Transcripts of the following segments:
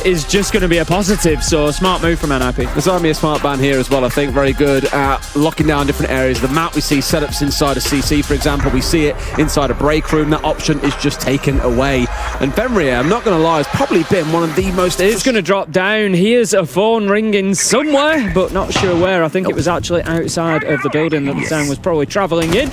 is just going to be a positive, so a smart move from NIP. There's only a smart ban here as well, I think. Very good at locking down different areas of the map. We see setups inside a CC, for example. We see it inside a break room. That option is just taken away. And Fenrir, I'm not going to lie, has probably been one of the most... It's going to drop down. Here's a phone ringing somewhere, but not sure where. I think it was actually outside of the building that the sound was probably travelling in.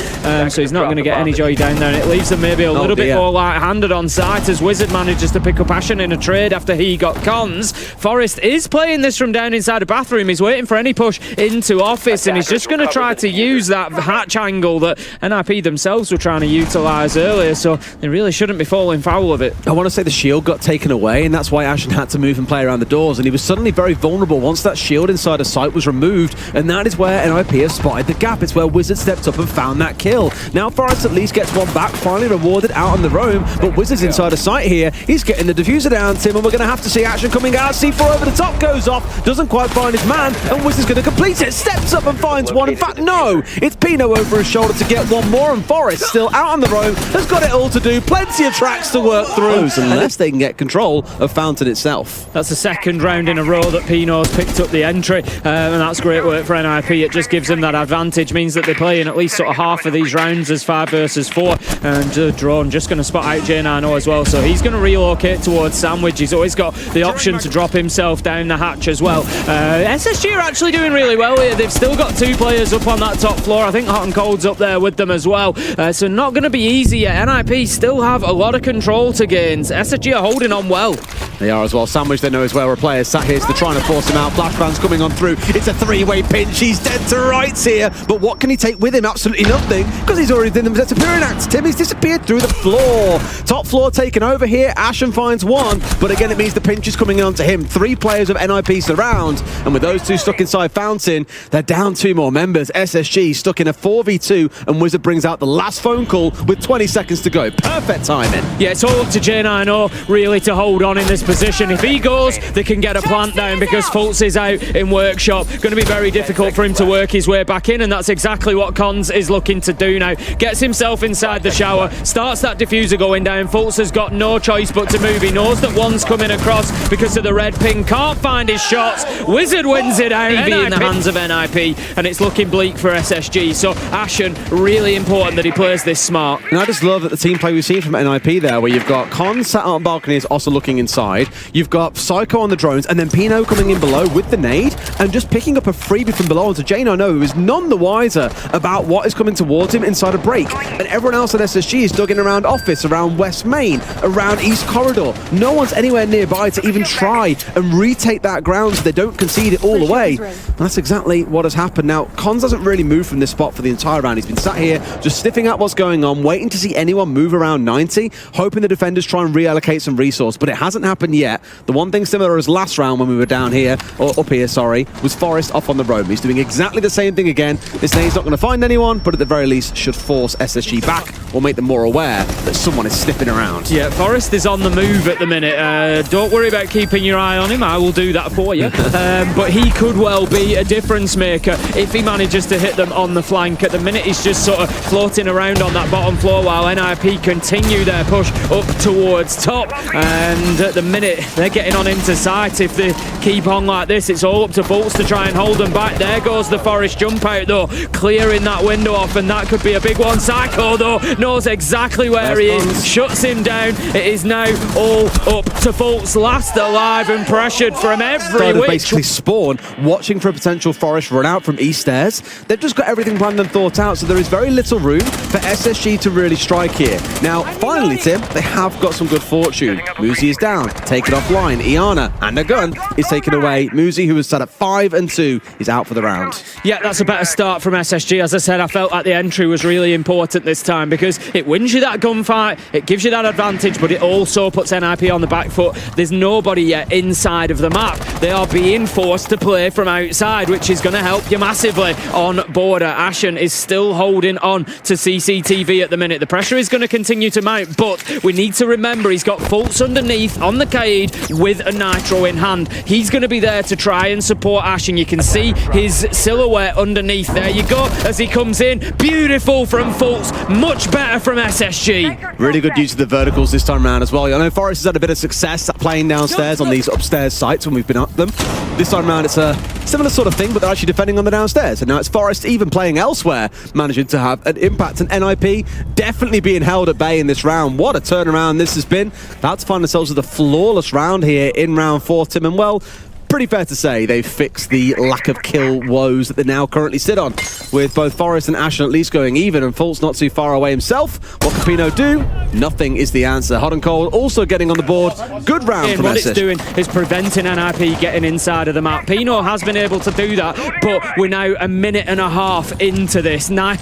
So he's not going to get any joy down there. And it leaves them maybe a little bit more light-handed on site as Wizard manages to pick up Ashen in a trade after he got cons. Forest is playing this from down inside a bathroom. He's waiting for any push into office, and he's just going to try to use that hatch angle that NIP themselves were trying to utilise earlier, so they really shouldn't be falling foul of it. I want to say the shield got taken away, and that's why Ashen had to move and play around the doors, and he was suddenly very vulnerable once that shield inside a site was removed, and that is where NIP has spotted the gap. It's where Wizard stepped up and found that kill. Now Forest at least gets one back, finally rewarded out on the roam, but Wizard's inside a site here. He's getting the diffuser down, Tim, and we're going to have to see action coming out. C4 over the top goes off, doesn't quite find his man, and Wizard's going to complete it. Steps up and finds one. In fact, no, it's Pino over his shoulder to get one more, and Forest still out on the roam, has got it all to do, plenty of tracks to work through, unless they can get control of Fountain itself. That's the second round in a row that Pino's picked up the entry, and that's great work for NIP. It just gives them that advantage, means that they're playing at least sort of half of these rounds as 5 versus 4, and Drone just going to spot out J9O as well, so he's going to relocate towards Sandwich. He's always got the option to drop himself down the hatch as well. SSG are actually doing really well here. They've still got 2 players up on that top floor. I think Hot and Cold's up there with them as well, so not going to be easy yet. NIP still have a lot of control to gain. SSG are holding on well. They are as well. Sandwich, they know as well, are players sat here, so they're trying to force him out. Flashbang's coming on through. It's a 3-way pinch. He's dead to rights here, but what can he take with him? Absolutely nothing, because he's already done the disappearing act. Timmy's disappeared through the floor. Top floor taken over here. Ashen finds one, but again it means the pinch is coming onto him. 3 players of NIP surround, and with those 2 stuck inside Fountain, they're down 2 more members. SSG stuck in a 4v2, and Wizard brings out the last phone call with 20 seconds to go. Perfect timing. Yeah, it's all up to J9O really to hold on in this position. If he goes, they can get a plant down, because Fultz is out in workshop. Going to be very difficult for him to work his way back in, and that's exactly what Cons is looking to do now. Gets himself inside the shower, starts that diffuser going down. Fultz has got no choice but to move. He knows that one's coming across because of the red ping. Can't find his shots. Wizard wins it out in the hands of NIP, and it's looking bleak for SSG. So Ashen, really important that he plays this smart. And I just love that the team play we've seen from NIP there, where you've got Con sat out on balconies, also looking inside. You've got Psycho on the drones, and then Pino coming in below with the nade, and just picking up a freebie from below onto J9O, who is none the wiser about what is coming towards him inside a break. And everyone else at SSG is dug in around office, around West Main, around East Corridor. No one's anywhere nearby to even try and retake that ground so they don't concede it all away. And that's exactly what has happened. Now, Cons doesn't really move from this spot for the entire round. He's been sat here just sniffing out what's going on, waiting to see anyone move around 90, hoping the defenders try and reallocate some resource, but it hasn't happened yet. The one thing similar as last round when we were down here, or up here, sorry, was Forest off on the roam. He's doing exactly the same thing again. This nade's not going to find anyone, but at the very least should force SSG back or make them more aware that someone is sniffing around. Yeah, Forest is on the move at the minute. Don't worry about keeping your eye on him. I will do that for you. But he could well be a difference maker if he manages to hit them on the flank. At the minute, he's just sort of floating around on that bottom floor while NIP continue their push up towards top. And at the minute, they're getting on into sight. If they keep on like this, it's all up to Fultz to try and hold them back. There goes the Forest jump out, though, clearing that window off, and that could be a big one. Psycho, though, knows exactly where he is, shuts him down. It is now all up to Fultz, last alive and pressured from every which. Basically spawn, watching for a potential Forest run out from East Stairs. They've just got everything planned and thought out, so there is very little room for SSG to really strike here. Now, finally, Tim, they have got some good fortune. Muzi is down, taken offline. Iana and a gun is taken away. Muzi, who was sat at 5 and 2, is out for the round. Yeah, that's a better start from SSG. As I said, I felt like the entry was really important this time because it wins you that gunfight, it gives you that advantage, but it also puts NIP on the back foot. There's nobody yet inside of the map. They are being forced to play from outside, which is going to help you massively on border. Ashen is still holding on to CCTV at the minute. The pressure is going to continue to mount, but we need to remember he's got Fultz underneath on the Cade with a Nitro in hand. He's going to be there to try and support Ashen. You can see his silhouette underneath. There you go as he comes in. Beautiful from Fultz. Much better from SSG. Really good use of the verticals this time around as well. I know Forest has had a bit of success playing downstairs on these upstairs sites when we've been up them. This time around, it's a similar sort of thing, but they're actually defending on the downstairs. And now it's Forest even playing elsewhere, managing to have an impact. And NIP definitely being held at bay in this round. What a turnaround this has been. About to find themselves with a flawless round here in round 4, Tim. And well, pretty fair to say they've fixed the lack of kill woes that they now currently sit on, with both Forest and Ashen at least going even, and Fultz not too far away himself. What can Pino do? Nothing is the answer. Hot and Cold also getting on the board. Good round from What SSG. it's doing is preventing NIP getting inside of the map. Pino has been able to do that, but we're now a minute and a half into this. Now,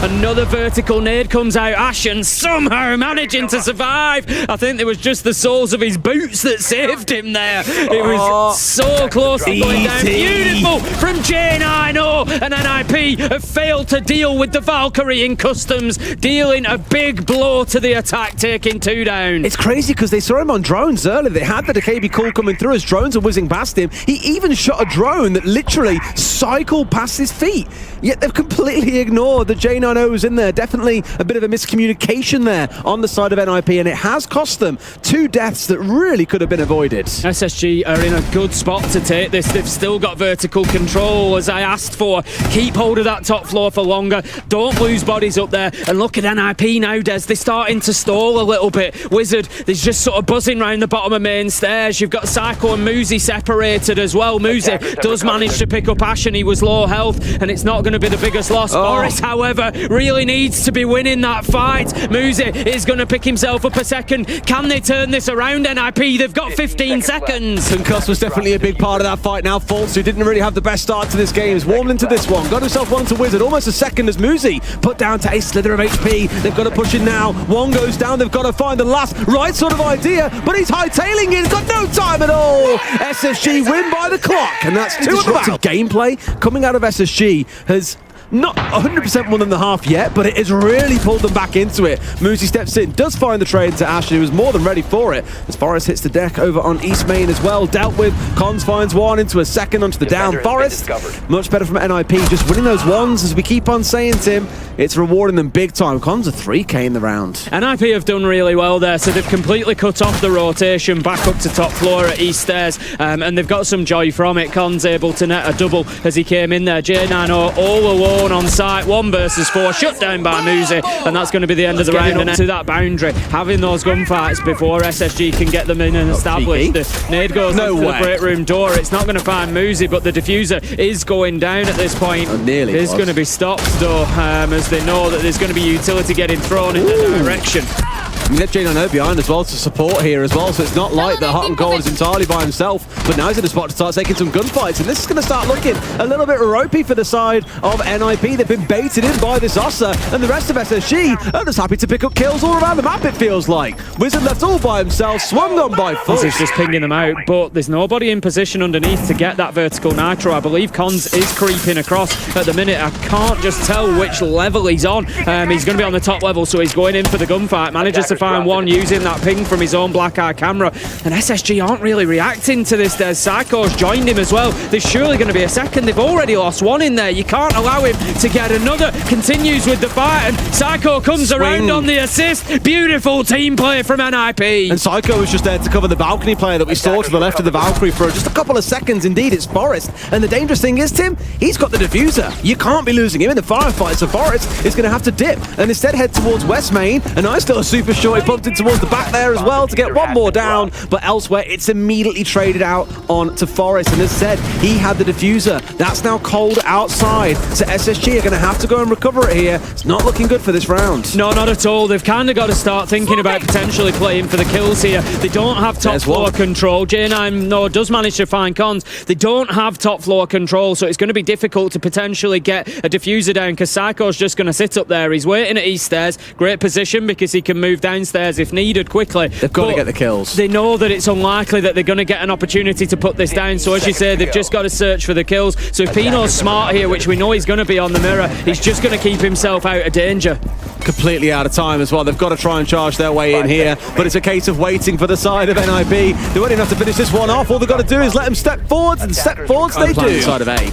another vertical nade comes out. Ashen somehow managing to survive. I think it was just the soles of his boots that saved him there. It was so close to going down. Beautiful from J9O, and NIP have failed to deal with the Valkyrie in customs, dealing a big blow to the attack, taking 2 down. It's crazy because they saw him on drones earlier. They had the DKB call coming through as drones are whizzing past him. He even shot a drone that literally cycled past his feet. Yet they've completely ignored the J9O was in there. Definitely a bit of a miscommunication there on the side of NIP, and it has cost them 2 deaths that really could have been avoided. SSG are in a good spot to take this. They've still got vertical control, as I asked for. Keep hold of that top floor for longer. Don't lose bodies up there. And look at NIP now, Des. They're starting to stall a little bit. Wizard, there's just sort of buzzing around the bottom of main stairs. You've got Psycho and Muzi separated as well. Muzi does manage to pick up Ashen. He was low health, and it's not going to be the biggest loss. Forest, however, really needs to be winning that fight. Muzi is going to pick himself up a second. Can they turn this around, NIP? They've got 15 seconds. Concuss was definitely a big part of that fight now. Fultz, who didn't really have the best start to this game, is warmed into this one. Got himself one to Wizard, almost a second as Muzi put down to a slither of HP. They've got to push in now. One goes down. They've got to find the last right sort of idea, but he's hightailing it. He's got no time at all. SSG win by the clock, and that's 2 of the battle. Gameplay coming out of SSG has not 100% won them the half yet, but it has really pulled them back into it. Muzi steps in, does find the trade to Ashen, who was more than ready for it, as Forest hits the deck over on East Main as well. Dealt with. Cons finds one into a second onto the down. Forest, much better from NIP, just winning those ones, as we keep on saying, Tim. It's rewarding them big time. Cons are 3k in the round. NIP have done really well there, so they've completely cut off the rotation back up to top floor at East Stairs, and they've got some joy from it. Cons able to net a double as he came in there. J9O all alone on site, 1 versus 4, shut down by Muzi, and that's going to be the end of the round. And to that boundary, having those gunfights before SSG can get them in and established. The nade goes into the break room door. It's not going to find Muzi, but the diffuser is going down at this point. Nearly is going to be stopped though, as they know that there's going to be utility getting thrown in their direction. I mean, they've J9O behind as well to support here as well, so it's not like that Hot and Cold is entirely by himself, but now he's in a spot to start taking some gunfights, and this is going to start looking a little bit ropey for the side of NIP. They've been baited in by this Ossa, and the rest of SSG are just happy to pick up kills all around the map, it feels like. Wizard left all by himself, swung on by Fultz. He's just pinging them out, but there's nobody in position underneath to get that vertical nitro. I believe Cons is creeping across at the minute. I can't just tell which level he's on. He's going to be on the top level, so he's going in for the gunfight. Manages to find one using that ping from his own black eye camera, and SSG aren't really reacting to this. There's Psycho's joined him as well. There's surely going to be a second. They've already lost one in there. You can't allow him to get another. Continues with the fight, and Psycho comes around on the assist. Beautiful team play from NIP. And Psycho was just there to cover the balcony player that we saw to the left of the Valkyrie for just a couple of seconds. Indeed, it's Forest, and the dangerous thing is, Tim, he's got the diffuser. You can't be losing him in the firefight, so Forest is going to have to dip and instead head towards West Main. And I still a super short. He bumped in towards the back there as well to get one more down, but elsewhere it's immediately traded out on to Forest, and as said, he had the diffuser. That's now cold outside, so SSG are going to have to go and recover it here. It's not looking good for this round. No, not at all. They've kind of got to start thinking about potentially playing for the kills here. They don't have top floor control. J9 does manage to find Cons. They don't have top floor control, so it's going to be difficult to potentially get a diffuser down, because Psycho's just going to sit up there. He's waiting at East Stairs. Great position because he can move downstairs if needed quickly. They've got to get the kills. They know that it's unlikely that they're going to get an opportunity to put this down, so as you say, they've just got to search for the kills. So if Pino's smart here, which we know he's going to be on the mirror, he's just going to keep himself out of danger. Completely out of time as well. They've got to try and charge their way in here, but it's a case of waiting for the side of NIP. They won't even have to finish this one off. All they've got to do is let them step forwards, and step forwards they do. Side of A.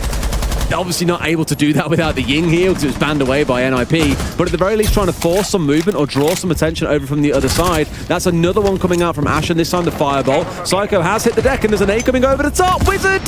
obviously not able to do that without the Ying heal because it was banned away by NIP, but at the very least trying to force some movement or draw some attention over from the other side. That's another one coming out from Ashen, this time the Fireball. Psycho has hit the deck and there's an A coming over the top. Wizard!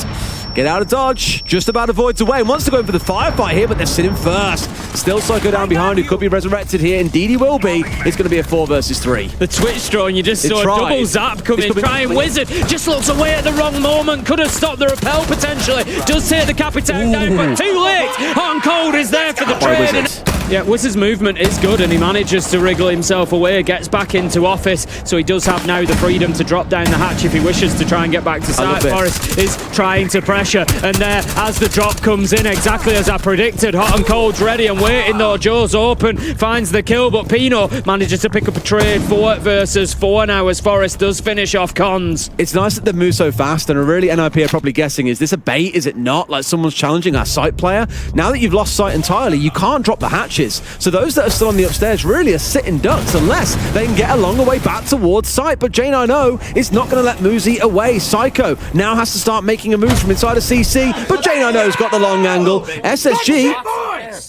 Get out of dodge, just about avoids away. Wants to go in for the firefight here, but they're sitting first. Still Psycho down behind, who could be resurrected here. Indeed he will be. It's going to be a 4 versus 3. The Twitch drone, you just saw a double zap coming. Trying Wizard, just looks away at the wrong moment. Could have stopped the repel potentially. Does take the Capitan down, but too late. Hot and Cold is there for the trade. Yeah, Wizard's movement is good and he manages to wriggle himself away, gets back into office, so he does have now the freedom to drop down the hatch if he wishes to try and get back to site. Forest is trying to pressure, and there, as the drop comes in, exactly as I predicted, Hot and Cold's ready and waiting though. Joe's open, finds the kill, but Pino manages to pick up a trade. 4 versus 4 now as Forest does finish off Cons. It's nice that they move so fast, and really NIP are probably guessing, is this a bait, is it not? Like someone's challenging our site player? Now that you've lost sight entirely, you can't drop the hatch. So those that are still on the upstairs really are sitting ducks unless they can get a longer way back towards site. But J90 is not going to let Muzi away. Psycho now has to start making a move from inside of CC, but J90's got the long angle. SSG,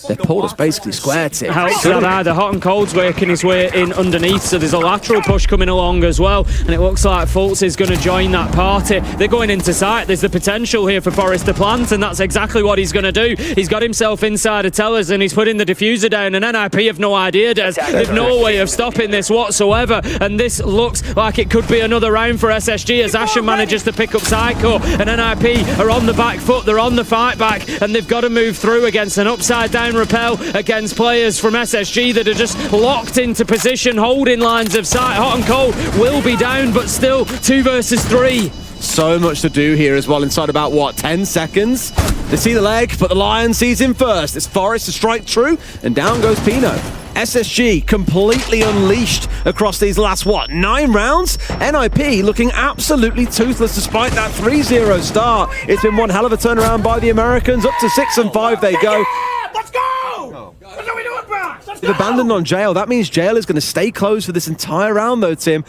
they pulled us basically square, Tim. Helps that either. Hot and Cold's working his way in underneath, so there's a lateral push coming along as well, and it looks like Fultz is going to join that party. They're going into site. There's the potential here for Forest to plant, and that's exactly what he's going to do. He's got himself inside of Tellers, and he's putting the diffuser down, and NIP have no idea, Des. They've no way of stopping this whatsoever, and this looks like it could be another round for SSG as Ashen manages to pick up Psycho, and NIP are on the back foot, they're on the fight back, and they've got to move through against an upside down repel against players from SSG that are just locked into position, holding lines of sight. Hot and Cold will be down, but still 2 versus 3. So much to do here as well inside about, what, 10 seconds? They see the leg, but the Lion sees him first. It's Forest to strike true, and down goes Pino. SSG completely unleashed across these last, what, 9 rounds? NIP looking absolutely toothless despite that 3-0 start. It's been one hell of a turnaround by the Americans. Up to 6 and 5 they go. Let's go! That's what we do it, bro! They've abandoned on Jail. That means Jail is going to stay closed for this entire round, though, Tim.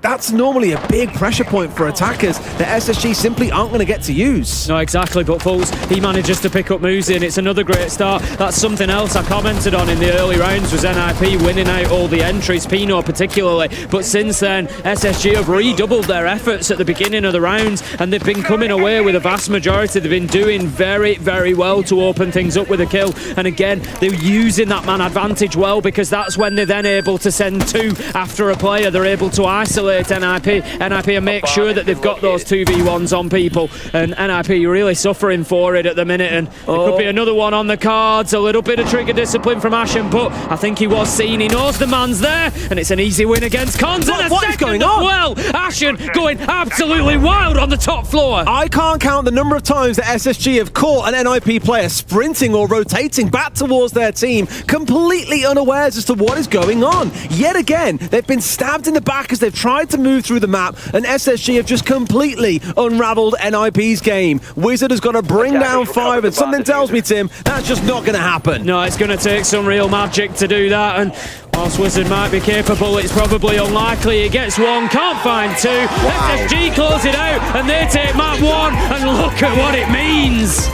That's normally a big pressure point for attackers that SSG simply aren't going to get to use. No, exactly, but Fultz, he manages to pick up Muzi, and it's another great start. That's something else I commented on in the early rounds, was NIP winning out all the entries, Pino particularly. But since then, SSG have redoubled their efforts at the beginning of the rounds, and they've been coming away with a vast majority. They've been doing very, very well to open things up with a kill. And again, they're using that man advantage well, because that's when they're then able to send 2 after a player. They're able to isolate NIP and make sure that they've got those 2v1s on people, and NIP really suffering for it at the minute, and it could be another one on the cards. A little bit of trigger discipline from Ashen, but I think he was seen, he knows the man's there, and it's an easy win against Cons. What is going on? Well, Ashen going absolutely wild on the top floor. I can't count the number of times that SSG have caught an NIP player sprinting or rotating back towards their team, completely unawares as to what is going on. Yet again, they've been stabbed in the back as they've tried to move through the map, and SSG have just completely unraveled NIP's game. Wizard has got to bring down 5, and something tells me, Tim, that's just not going to happen. No, it's going to take some real magic to do that, and whilst Wizard might be capable, it's probably unlikely. He gets 1, can't find 2. Wow. SSG close it out, and they take map 1, and look at what it means.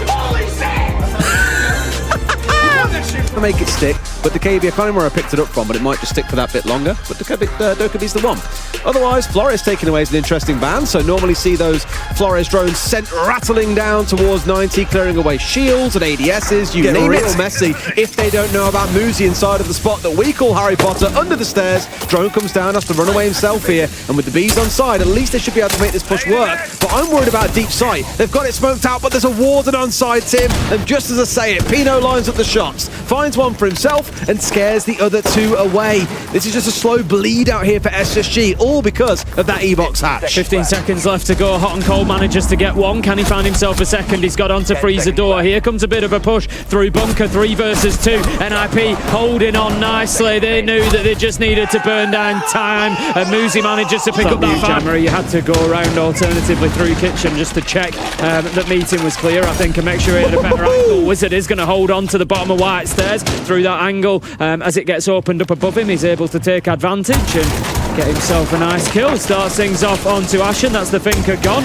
To make it stick, but the KB, I can't remember where I picked it up from, but it might just stick for that bit longer. But Dokabee's the one. Otherwise, Flores taken away is an interesting ban, so normally see those Flores drones sent rattling down towards 90, clearing away shields and ADSs, you name it. Real messy if they don't know about Muzi inside of the spot that we call Harry Potter under the stairs. Drone comes down, has to run away himself here, and with the bees on side, at least they should be able to make this push work. But I'm worried about deep sight. They've got it smoked out, but there's a warden on side, Tim, and just as I say it, Pino lines up the shots, finds one for himself, and scares the other 2 away. This is just a slow bleed out here for SSG, all because of that E-box hatch. 15 seconds left to go. Hot and Cold manages to get 1. Can he find himself a second? He's got onto Freezer Door. Here comes a bit of a push through bunker. 3 versus 2. NIP holding on nicely. They knew that they just needed to burn down time, and Muzi manages to pick up that camera. You had to go around alternatively through kitchen just to check that meeting was clear, I think, and make sure he had a better angle. Wizard is going to hold on to the bottom of White Stairs through that angle. As it gets opened up above him, he's able to take advantage, and get himself a nice kill. Starts things off onto Ashen. That's the Finker gone.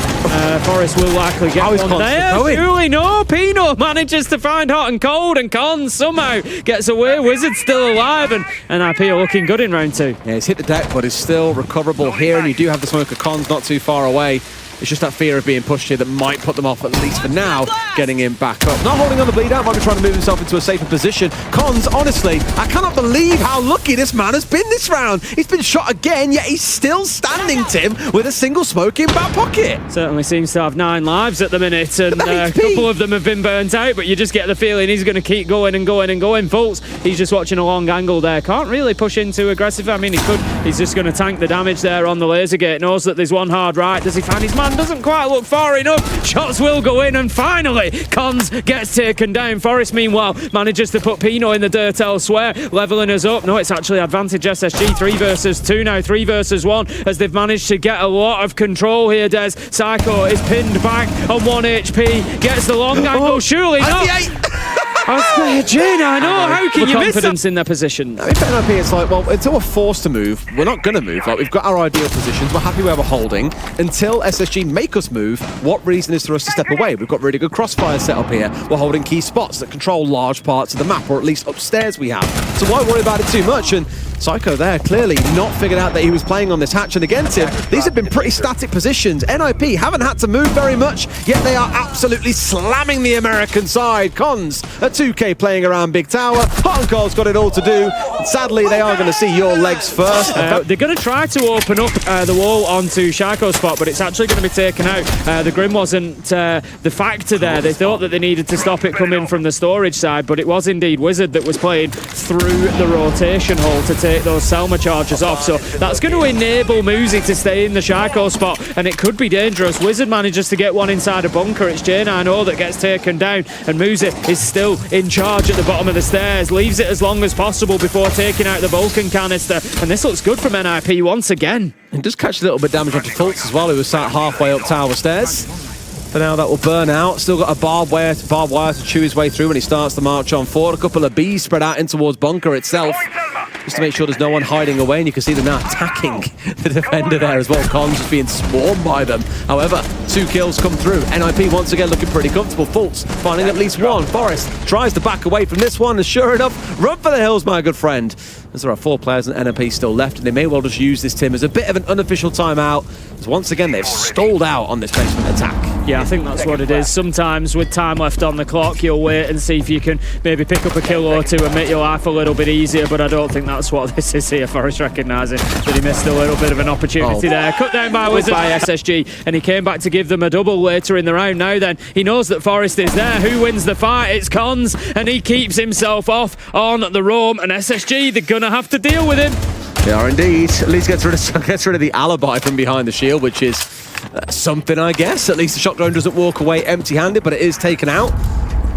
Forest will likely get one there. Surely no. Pino manages to find Hot and Cold, and Cons somehow gets away. Wizard's still alive, and NIP are looking good in round 2. Yeah, he's hit the deck, but is still recoverable here, and you do have the smoke of Cons not too far away. It's just that fear of being pushed here that might put them off, at least for now, getting him back up. Not holding on the bleed out, might be trying to move himself into a safer position. Cons, honestly, I cannot believe how lucky this man has been this round. He's been shot again, yet he's still standing, Tim, with a single smoke in back pocket. Certainly seems to have 9 lives at the minute, and a couple of them have been burnt out, but you just get the feeling he's going to keep going and going and going. Fultz, he's just watching a long angle there. Can't really push into aggressive. I mean, he could. He's just going to tank the damage there on the laser gate. Knows that there's one hard right. Does he find his man? Doesn't quite look far enough. Shots will go in, and finally Cons gets taken down. Forest meanwhile manages to put Pino in the dirt elsewhere, leveling us up. No, it's actually advantage SSG. 3 versus 2 now, 3 versus 1, as they've managed to get a lot of control here. Des Psycho is pinned back on 1 HP, gets the long angle. Surely not. Gina, I know. How can you miss confidence in their position? If NIP, it's like, well, until we're forced to move, we're not going to move. Like, we've got our ideal positions. We're happy where we're holding. Until SSG make us move, what reason is there us to step away? We've got really good crossfire set up here. We're holding key spots that control large parts of the map, or at least upstairs we have. So why worry about it too much? And Psycho there clearly not figured out that he was playing on this hatch, and against him, these have been pretty static positions. NIP haven't had to move very much, yet they are absolutely slamming the American side. Cons at 2K playing around Big Tower. Hot and Cold's got it all to do. Sadly, they are going to see your legs first. They're going to try to open up the wall onto Shaco's spot, but it's actually going to be taken out. The Grim wasn't the factor there. They thought that they needed to stop it coming from the storage side, but it was indeed Wizard that was playing through the rotation hole to take those Selma charges off. So that's going to enable Muzi to stay in the Shaco spot, and it could be dangerous. Wizard manages to get one inside a bunker. It's J9O that gets taken down, and Muzi is still in charge at the bottom of the stairs. Leaves it as long as possible before taking out the Vulcan canister, and this looks good from NIP once again. And does catch a little bit of damage onto Fultz as well, who was sat halfway up tower stairs. For now, that will burn out. Still got a barbed wire to chew his way through when he starts the march on forward. A couple of bees spread out in towards bunker itself, just to make sure there's no one hiding away, and you can see them now attacking the defender there as well. Cons is being swarmed by them. However, 2 kills come through. NIP once again looking pretty comfortable. Fultz finding at least one. Forest tries to back away from this one, and sure enough, run for the hills, my good friend. As there are 4 players in NIP still left, and they may well just use this, Tim, as a bit of an unofficial timeout, as once again they've stalled out on this basement attack. Yeah, I think that's what it is. Sometimes with time left on the clock, you'll wait and see if you can maybe pick up a kill or 2 and make your life a little bit easier, but I don't think that's what this is here. Forest recognising that he missed a little bit of an opportunity there. Cut down by Wizard by SSG, and he came back to give them a double later in the round. Now then, he knows that Forest is there. Who wins the fight? It's Cons, and he keeps himself off on the roam, and SSG, they're going to have to deal with him. They are indeed. At least gets rid of the alibi from behind the shield, which is something, I guess. At least the shock drone doesn't walk away empty-handed, but it is taken out.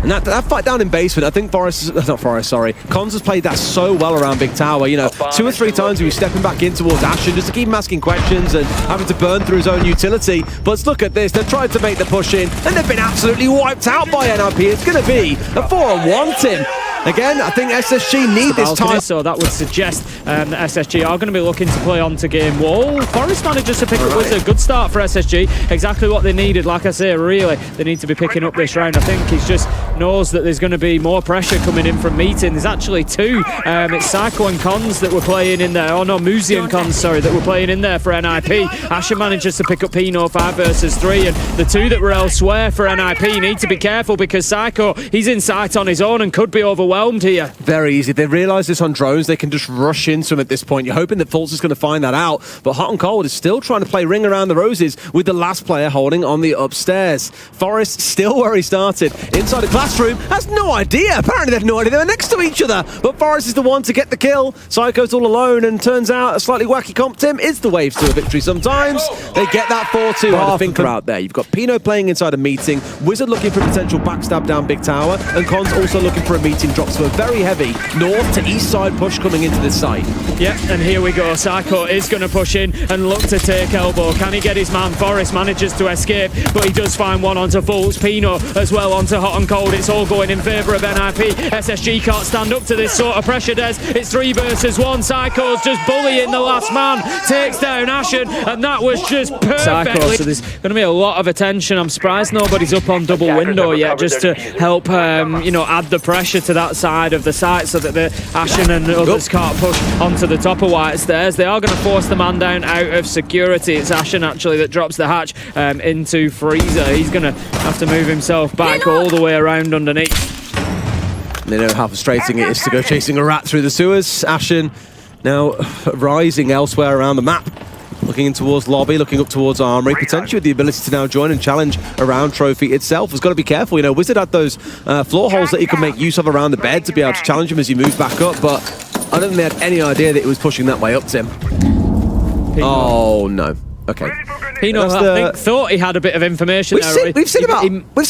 And that fight down in basement, I think Cons has played that so well around Big Tower. You know, 2 or 3 times he was stepping back in towards Ashen just to keep him asking questions and having to burn through his own utility. But look at this, they've tried to make the push in, and they've been absolutely wiped out by NIP. It's going to be a 4-on-1, Tim. Again, I think SSG need this time. So that would suggest that SSG are going to be looking to play on to game wall. Forest manages to pick up Wizard. Good start for SSG. Exactly what they needed. Like I say, really, they need to be picking up this round. I think he's just knows that there's going to be more pressure coming in from meeting. There's actually 2. It's Psycho and Cons that were playing in there. Oh no, Muzi and Cons, sorry, that were playing in there for NIP. Asher manages to pick up Pino 5 versus 3, and the 2 that were elsewhere for NIP need to be careful because Psycho, he's in sight on his own and could be overwhelmed here. Very easy. They realise this on drones. They can just rush into him at this point. You're hoping that Fultz is going to find that out, but Hot and Cold is still trying to play ring around the roses with the last player holding on the upstairs. Forest still where he started. Inside the classroom, has no idea. Apparently they have no idea. They're next to each other, but Forest is the one to get the kill. Psycho's all alone, and turns out a slightly wacky comp, Tim, is the waves to a victory sometimes. They get that 4-2 on the Finker out there. You've got Pino playing inside a meeting, Wizard looking for a potential backstab down Big Tower, and Cons also looking for a meeting drop. So a very heavy north to east side push coming into this site. Yeah, and here we go. Psycho is going to push in and look to take elbow. Can he get his man? Forest manages to escape, but he does find one onto Fultz. Pino as well onto Hot and Cold it's all going in favour of NIP. SSG can't stand up to this sort of pressure, Des. It's 3 versus 1. Psycho's just bullying the last man, takes down Ashen, and that was just perfectly. Psycho, so there's going to be a lot of attention. I'm surprised nobody's up on double window yet, just to help, you know, add the pressure to that side of the site so that the Ashen and others can't push onto the top of White Stairs. They are going to force the man down out of security. It's Ashen actually that drops the hatch into Freezer. He's going to have to move himself back all the way around underneath. They know how frustrating it is to go chasing a rat through the sewers. Ashen now rising elsewhere around the map. Looking in towards lobby, looking up towards armory, potentially with the ability to now join and challenge around trophy itself. Has got to be careful. You know, Wizard had those floor holes that he could make use of around the bed to be able to challenge him as he moves back up, but I don't think they had any idea that it was pushing that way up to him. Oh no. Okay. Pino, I think, thought he had a bit of information there. We've seen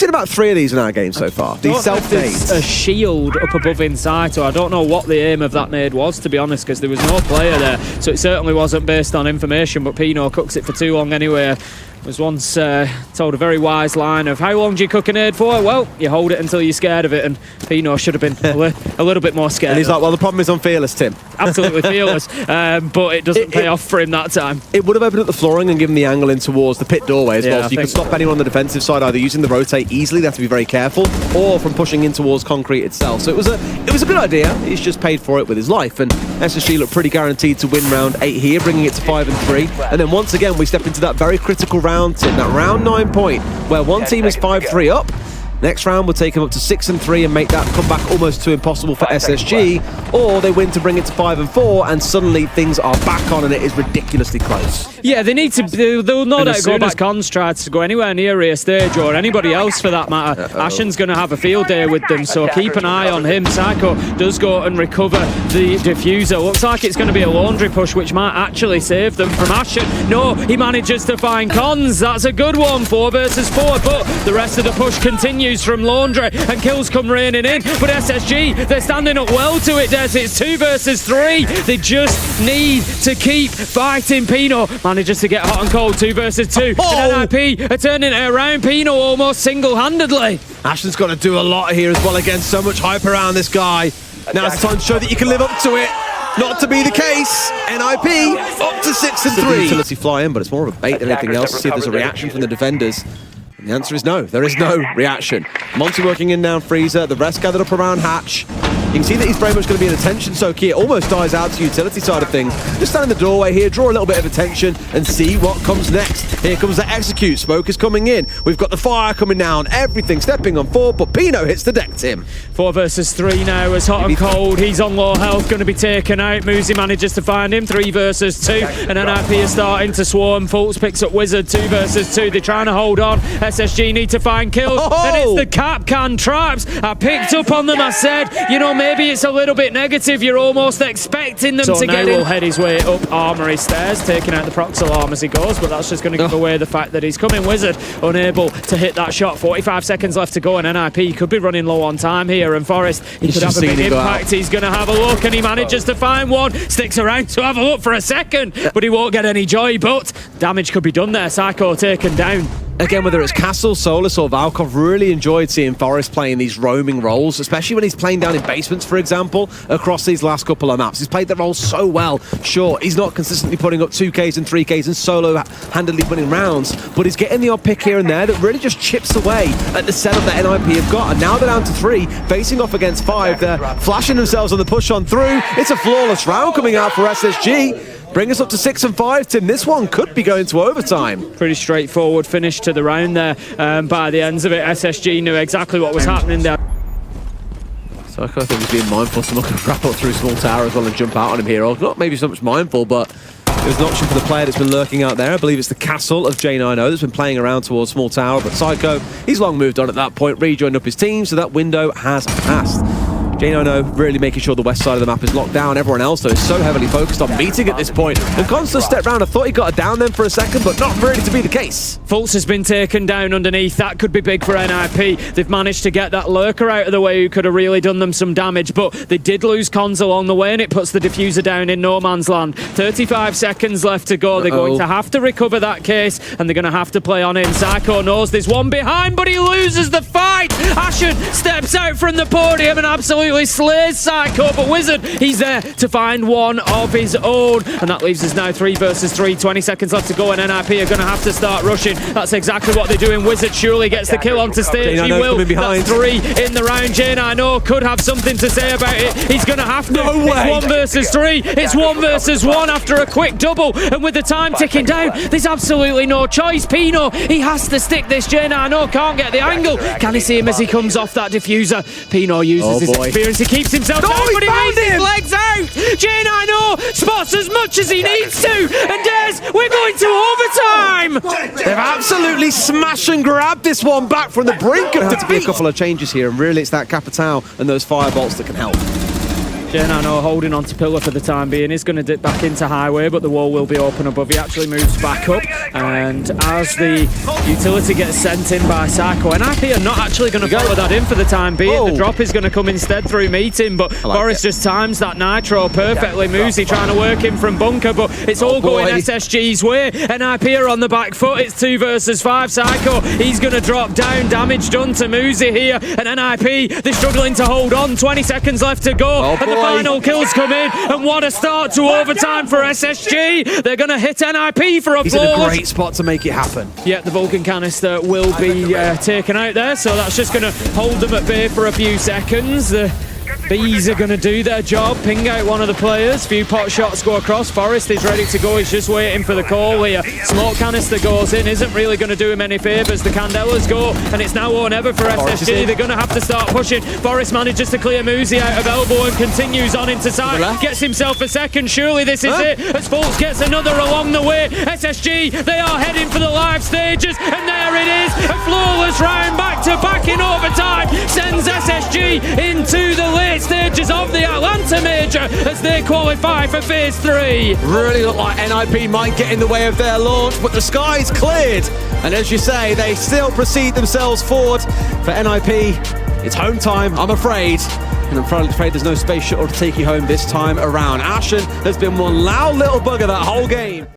about 3 of these in our game so far. These self-nades. A shield up above inside, so I don't know what the aim of that nade was, to be honest, because there was no player there. So it certainly wasn't based on information, but Pino cooks it for too long anyway. Was once told a very wise line of, how long do you cook a nade for? Well, you hold it until you're scared of it, and Pino should have been a little bit more scared. And he's like, well, the problem is I'm fearless, Tim. Absolutely fearless, but it doesn't pay off for him that time. It would have opened up the flooring and given the angle in towards the pit doorway as well, so you could stop anyone on the defensive side either using the rotate easily, they have to be very careful, or from pushing in towards concrete itself. So it was a good idea. He's just paid for it with his life, and SSG looked pretty guaranteed to win round 8 here, bringing it to 5 and 3. And then once again, we step into that very critical round, Tim, that round 9 point, where one team is 5-3 up. Next round will take them up to 6 and 3 and make that comeback almost too impossible for SSG, or they win to bring it to 5 and 4, and suddenly things are back on and it is ridiculously close. Yeah, they need to. They'll not as soon as Cons tries to go anywhere near rear stage, or anybody else for that matter. Ashen's going to have a field day with them, so keep an eye on him. Psycho does go and recover the diffuser. Looks like it's going to be a laundry push, which might actually save them from Ashen. No, he manages to find Cons. That's a good one, 4 versus 4, but the rest of the push continues from laundry, and kills come raining in. But SSG, they're standing up well to it, Des. It's 2 versus 3. They just need to keep fighting. Pino manages to get hot and cold, 2 versus 2. And NIP are turning it around. Pino almost single-handedly. Ashen's got to do a lot here as well against so much hype around this guy. Now it's time to show that you can live up to it. Not to be the case. NIP up to 6 and 3. Utility fly in, but it's more of a bait than anything else to see if there's a reaction from the defenders. The answer is no. There is no reaction. Monty working in down Freezer. The rest gathered up around Hatch. You can see that he's very much going to be an attention soak here. Almost dies out to utility side of things. Just stand in the doorway here, draw a little bit of attention, and see what comes next. Here comes the execute. Smoke is coming in. We've got the fire coming down. Everything stepping on 4, but Pino hits the deck, Tim. 4 versus 3 now as hot and cold. He's on low health, going to be taken out. Muzi manages to find him. 3 versus 2. And NIP is starting to swarm. Fultz picks up Wizard. 2 versus 2. They're trying to hold on. SSG need to find kills. And it's the cap can traps. I picked up on them. I said, you know, maybe it's a little bit negative. You're almost expecting them to get in. Will head his way up armory stairs, taking out the prox alarm as he goes, but that's just going to give away the fact that he's coming. Wizard unable to hit that shot. 45 seconds left to go, and NIP could be running low on time here, and Forrest, he could have a big impact. He's going to have a look, and he manages to find one. Sticks around to have a look for a second, but he won't get any joy, but damage could be done there. Psycho taken down. Again, whether it's Castle, Solus or Valkov, really enjoyed seeing Forrest playing these roaming roles, especially when he's playing down in basements, for example, across these last couple of maps. He's played the role so well. Sure, he's not consistently putting up 2Ks and 3Ks and solo-handedly winning rounds, but he's getting the odd pick here and there that really just chips away at the setup that NIP have got. And now they're down to 3, facing off against 5. They're flashing themselves on the push on through. It's a flawless round coming out for SSG. Bring us up to 6 and 5, Tim. This one could be going to overtime. Pretty straightforward finish to the round there. By the ends of it, SSG knew exactly what was happening there. Psycho, I think he's being mindful. Someone could wrap up through small tower as well and jump out on him here. Or not maybe so much mindful, but there's an option for the player that's been lurking out there. I believe it's the Castle of J90 that's been playing around towards small tower. But Psycho, he's long moved on at that point, rejoined up his team, so that window has passed. Jano really making sure the west side of the map is locked down. Everyone else, though, is so heavily focused on meeting at this point. And Consta stepped round. I thought he got it down then for a second, but not really to be the case. Fultz has been taken down underneath. That could be big for NIP. They've managed to get that lurker out of the way who could have really done them some damage, but they did lose cons along the way, and it puts the diffuser down in no man's land. 35 seconds left to go. They're going to have to recover that case, and they're going to have to play on in. Psycho knows there's one behind, but he loses the fight. Ashen steps out from the podium and absolutely slays Psycho, but Wizard, he's there to find one of his own, and that leaves us now 3 versus 3. 20 seconds left to go, and NIP are going to have to start rushing. That's exactly what they're doing. Wizard surely gets the kill onto stage. He will. That's 3 in the round. Jane, I know, could have something to say about it. He's going to have to. No way. It's 1 versus 3. It's 1 versus 1 after a quick double, and with the time ticking down, there's absolutely no choice. Pino, he has to stick this. Jane, I know, can't get the angle. Can he see him as he comes off that diffuser? Pino uses his experience. He keeps himself down, but he moves his legs out. Jane, I know, spots as much as he needs to, and Des, we're going to overtime. They've absolutely smash and grab this one back from the brink of defeat. To be a couple of changes here, and really it's that Capital and those firebolts that can help. Genano holding on to pillar for the time being. He's going to dip back into highway, but the wall will be open above. He actually moves back up, and as the utility gets sent in by Psycho, NIP are not actually going to follow that in for the time being. The drop is going to come instead through meeting, but Boris just times that nitro perfectly. Muzi trying to work him from bunker, but it's all going SSG's way. NIP are on the back foot. It's 2 versus 5. Psycho, he's going to drop down. Damage done to Muzi here, and NIP, they're struggling to hold on. 20 seconds left to go, and the final kills come in, and what a start to overtime for SSG. They're going to hit NIP for a He's in a great spot to make it happen. Yeah, the Vulcan canister will be taken out there, so that's just going to hold them at bay for a few seconds. Bees are going to do their job, ping out one of the players, few pot shots go across. Forrest is ready to go, he's just waiting for the call here. Smoke canister goes in, isn't really going to do him any favours. The Candelas go, and it's now or never for SSG. They're going to have to start pushing. Forrest manages to clear Muzi out of elbow and continues on into side. Gets himself a second, surely this is it. As Fultz gets another along the way. SSG, they are heading for the live stages, and there it is. A flawless round back to back in overtime sends SSG into the late stages of the Atlanta Major as they qualify for Phase 3. Really look like NIP might get in the way of their launch, but the sky's cleared. And as you say, they still proceed themselves forward. For NIP, it's home time, I'm afraid. And I'm afraid there's no space shuttle to take you home this time around. Ashen has been one loud little bugger that whole game.